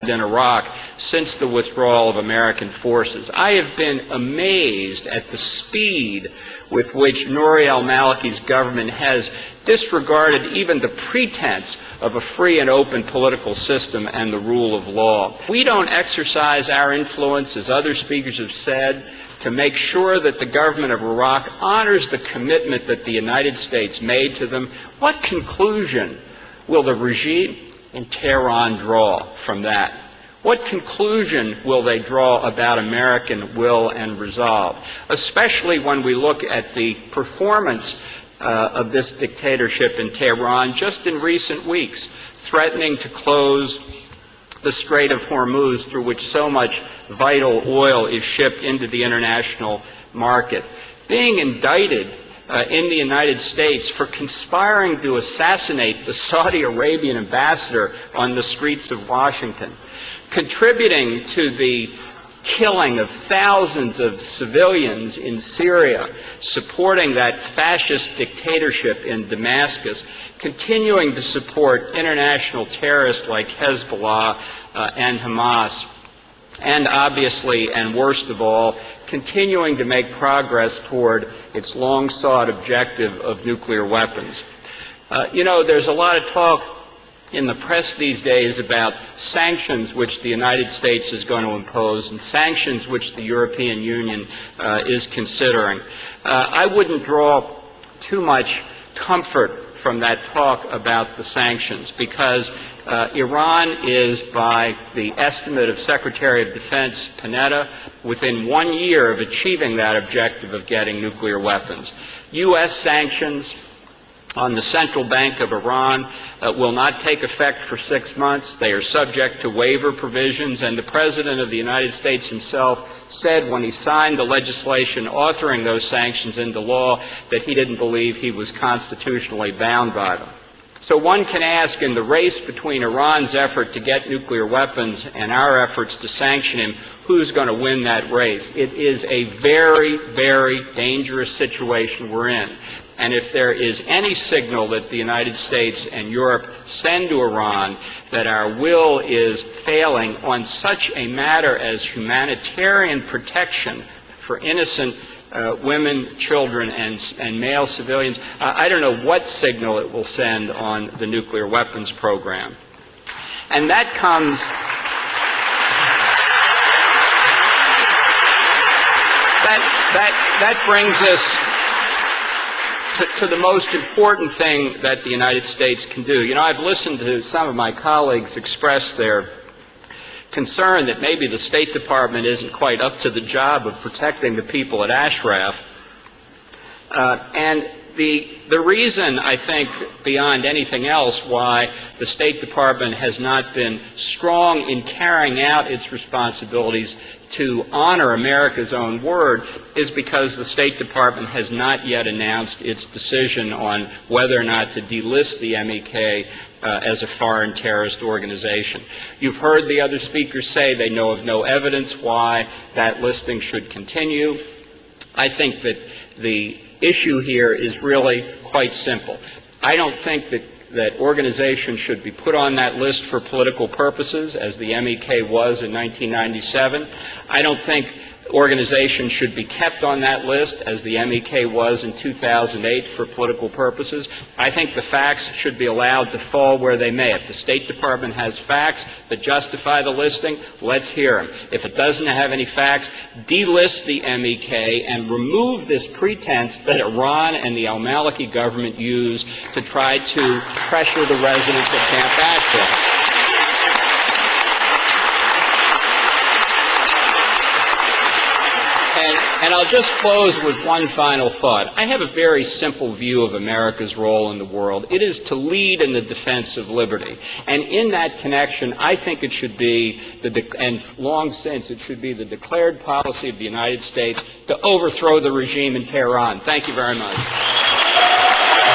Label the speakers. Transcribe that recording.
Speaker 1: in Iraq since the withdrawal of American forces. I have been amazed at the speed with which Nouri al-Maliki's government has disregarded even the pretense of a free and open political system and the rule of law. We don't exercise our influence, as other speakers have said, to make sure that the government of Iraq honors the commitment that the United States made to them. What conclusion will the regime in Tehran draw from that? What conclusion will they draw about American will and resolve, especially when we look at the performance of this dictatorship in Tehran just in recent weeks, threatening to close the Strait of Hormuz, through which so much vital oil is shipped into the international market, being indicted in the United States for conspiring to assassinate the Saudi Arabian ambassador on the streets of Washington, contributing to the killing of thousands of civilians in Syria, supporting that fascist dictatorship in Damascus, continuing to support international terrorists like Hezbollah and Hamas, and obviously, and worst of all, continuing to make progress toward its long-sought objective of nuclear weapons. There's a lot of talk in the press these days about sanctions which the United States is going to impose and sanctions which the European Union is considering. I wouldn't draw too much comfort from that talk about the sanctions, because Iran is, by the estimate of Secretary of Defense Panetta, within 1 year of achieving that objective of getting nuclear weapons. U.S. sanctions on the central bank of Iran will not take effect for 6 months. They are subject to waiver provisions, and the President of the United States himself said when he signed the legislation authoring those sanctions into law that he didn't believe he was constitutionally bound by them. So one can ask, in the race between Iran's effort to get nuclear weapons and our efforts to sanction him, who's going to win that race? It is a very, very dangerous situation we're in. And if there is any signal that the United States and Europe send to Iran that our will is failing on such a matter as humanitarian protection for innocent women, children, and male civilians, I don't know what signal it will send on the nuclear weapons program. And that comes... That brings us to the most important thing that the United States can do. I've listened to some of my colleagues express their concern that maybe the State Department isn't quite up to the job of protecting the people at Ashraf. And the reason, I think, beyond anything else, why the State Department has not been strong in carrying out its responsibilities to honor America's own word is because the State Department has not yet announced its decision on whether or not to delist the MEK as a foreign terrorist organization. You've heard the other speakers say they know of no evidence why that listing should continue. I think that the issue here is really quite simple. I don't think that organizations should be put on that list for political purposes, as the MEK was in 1997. I don't think organizations should be kept on that list, as the MEK was in 2008, for political purposes. I think the facts should be allowed to fall where they may. If the State Department has facts that justify the listing, let's hear them. If it doesn't have any facts, delist the MEK and remove this pretense that Iran and the al-Maliki government use to try to pressure the residents of Camp Ashraf. And I'll just close with one final thought. I have a very simple view of America's role in the world. It is to lead in the defense of liberty. And in that connection, I think it should be, and long since, it should be the declared policy of the United States to overthrow the regime in Tehran. Thank you very much.